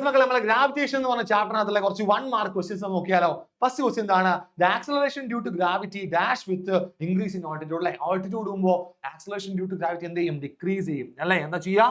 മക്കളെ നമ്മളെ ഗ്രാവിറ്റേഷൻ എന്ന് പറഞ്ഞ ചാപ്റ്ററിനകത്തുള്ള കുറച്ച് 1 മാർക്ക് ക്വസ്റ്റ്യൻസ് നോക്കിയാലോ. ഫസ്റ്റ് ക്വസ്റ്റ്യൻ എന്താണ്? The acceleration due to gravity dash with increase in altitude അല്ലേ. ഓൾട്ടിറ്റ്യൂഡ് കൂടുമ്പോൾ ആക്സലറേഷൻ ഡ്യൂ ടു ഗ്രാവിറ്റി എന്ത് ചെയ്യും? ഡിക്രീസ് ചെയ്യും അല്ലേ. എന്താ ചെയ്യാ?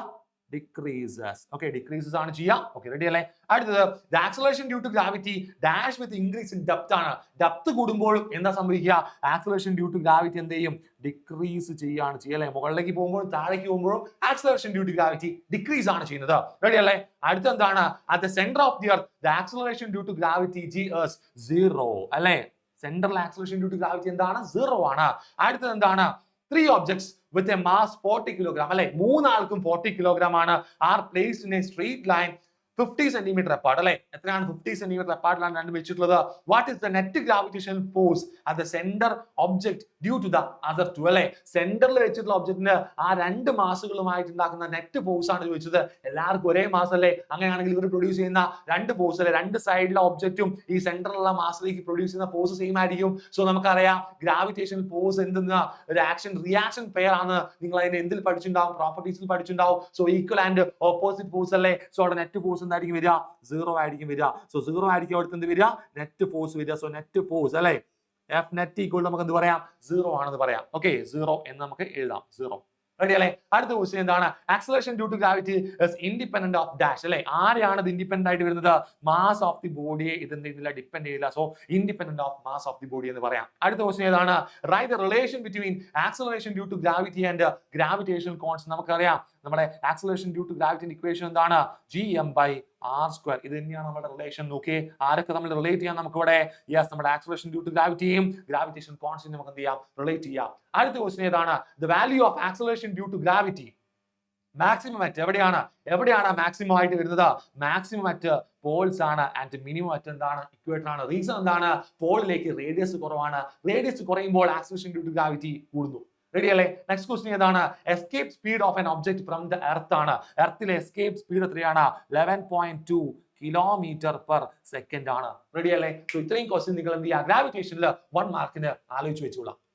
decreases. Okay, decreases ആണ് ചെയ്യാ. Okay, ready അല്ലേ? അടുത്തത് the acceleration due to gravity dash with increase in depth ആണ്. ഡെപ്ത് കൂടുമ്പോഴും എന്താ സംഭവിക്കുക? acceleration due to gravity എന്ത് ചെയ്യും? ഡിക്രീസ് ചെയ്യാണ് ചെയ്യല്ലേ. മുകളിലേക്ക് പോകുമ്പോഴും താഴേക്ക് പോകുമ്പോഴും acceleration due to gravity decrease ആണ് ചെയ്യുന്നത്. റെഡി അല്ലേ? അടുത്ത എന്താണ്? at the center of the earth the acceleration due to gravity g is 0 അല്ലേ. Central acceleration due to gravity എന്താണ്? 0 ആണ്. അടുത്തത് എന്താണ്? 3 objects with a mass 40 kilogram അല്ലെ. മൂന്നാൾക്കും 40 kilogram ആണ്. are placed in a straight line 50 centimeter apart അല്ലെ. എത്രയാണ്? 50 centimeter apart-ലാണ് രണ്ടും വെച്ചിട്ടുള്ളത്. what is the net gravitational force at the center object due to the other two അല്ലെ. സെന്ററിൽ വെച്ചിട്ടുള്ള ഒബ്ജക്റ്റിന് ആ രണ്ട് മാസുകളുമായിട്ട് ഉണ്ടാക്കുന്ന നെറ്റ് ഫോഴ്സ് ആണ് ചോദിച്ചത്. എല്ലാവർക്കും ഒരേ മാസ് അല്ലേ. അങ്ങനെയാണെങ്കിൽ ഇവർ പ്രൊഡ്യൂസ് ചെയ്യുന്ന രണ്ട് ഫോഴ്സ് അല്ലെ, രണ്ട് സൈഡിലെ ഒബ്ജക്റ്റും ഈ സെന്ററിലുള്ള മാസിലേക്ക് പ്രൊഡ്യൂസ് ചെയ്യുന്ന ഫോഴ്സ് സെയിം ആയിരിക്കും. സോ നമുക്കറിയാം ഗ്രാവിറ്റേഷൻ ഫോഴ്സ് എന്തെന്ന ഒരു ആക്ഷൻ റിയാക്ഷൻ പെയർ ആണ്. നിങ്ങൾ അതിനെ എന്തിൽ പഠിച്ചിട്ടുണ്ടാവും? പ്രോപ്പർട്ടീസിൽ പഠിച്ചിട്ടുണ്ടാവും. So equal and opposite force അല്ലേ. സോ അവിടെ നെറ്റ് ഫോഴ്സ് എന്തായിരിക്കും വരിക? 0 ആയിരിക്കും വരിക. സോ 0 ആയിരിക്കും അവിടുത്തെ എന്ത് വരിക? നെറ്റ് ഫോഴ്സ് വരിക. സോ നെറ്റ് ഫോഴ്സ് അല്ലേ എഫ് നെറ്റ് ഈക്വൽ നമുക്ക് എന്ത് പറയാം? 0 ആണെന്ന് പറയാം. ഓക്കെ, 0 എന്ന് നമുക്ക് എഴുതാം. 0 റെഡി അല്ലേ? അടുത്ത ക്വസ്റ്റ്യൻ എന്താണ്? Acceleration due to gravity is independent of dash അല്ലേ. ആരെയാണ് ഇത് ഇൻഡിപെൻഡന്റ് ആയിട്ട് വരുന്നത്? മാസ് ഓഫ് ദി ബോഡിയെ ഇത് എന്ത് ചെയ്യുന്നില്ല? ഡിപെൻഡ് ചെയ്യില്ല. So independent of mass of the body എന്ന് പറയാം. അടുത്ത ക്വസ്റ്റ്യൻ ഏതാണ്? Write the relation between acceleration due to gravity and gravitational constant. നമുക്കറിയാം നമ്മുടെ ആക്സലറേഷൻ ഡ്യൂ ടു ഗ്രാവിറ്റിന്റെ ഇക്വേഷൻ എന്താണ്? gm/r². ഇത് തന്നെയാണ് നമ്മുടെ റിലേഷൻ. നോക്കിയേ, ആരൊക്കെ നമ്മൾ റിലേറ്റ് ചെയ്യാൻ നമുക്ക് ഇവിടെ? യെസ്, നമ്മുടെ ആക്സലറേഷൻ ഡ്യൂ ടു ഗ്രാവിറ്റിയും ഗ്രാവിറ്റേഷൻ കോൺസ്റ്റന്റ് നമുക്ക് എന്ത് ചെയ്യാം? റിലേറ്റ് ചെയ്യാം. അടുത്ത ക്വസ്റ്റ്യൻ ഏതാണ്? The value of acceleration due to gravity maximum at എവിടെയാണ്? എവിടെയാണ് മാക്സിമം ആയിട്ട് വരുന്നത്? മാക്സിമം അറ്റ് പോൾസ് ആണ് ആൻഡ് മിനിമം അറ്റ് എന്താണ്? ഇക്വേറ്റർ ആണ്. റീസൺ എന്താണ്? പോളിലേക്ക് റേഡിയസ് കുറവാണ്. റേഡിയസ് കുറയുമ്പോൾ ആക്സലറേഷൻ ഡ്യൂ ടു ഗ്രാവിറ്റി കൂടുന്നു. റെഡി അല്ലേ? നെക്സ്റ്റ് ക്വസ്റ്റ്യൻ ഏതാണ്? Escape speed of an object from the earth ആണ്. എർത്തിലെ എസ്കേപ്പ് സ്പീഡ് എത്രയാണ്? 11.2 km/s ആണ്. റെഡി അല്ലേ? സോ ഇത്രയും ക്വസ്റ്റ്യൻ നിങ്ങൾ എന്ത് ചെയ്യുക? ഗ്രാവിറ്റേഷനിൽ 1 മാർക്കിന് ആലോചിച്ച് വെച്ചോളാം.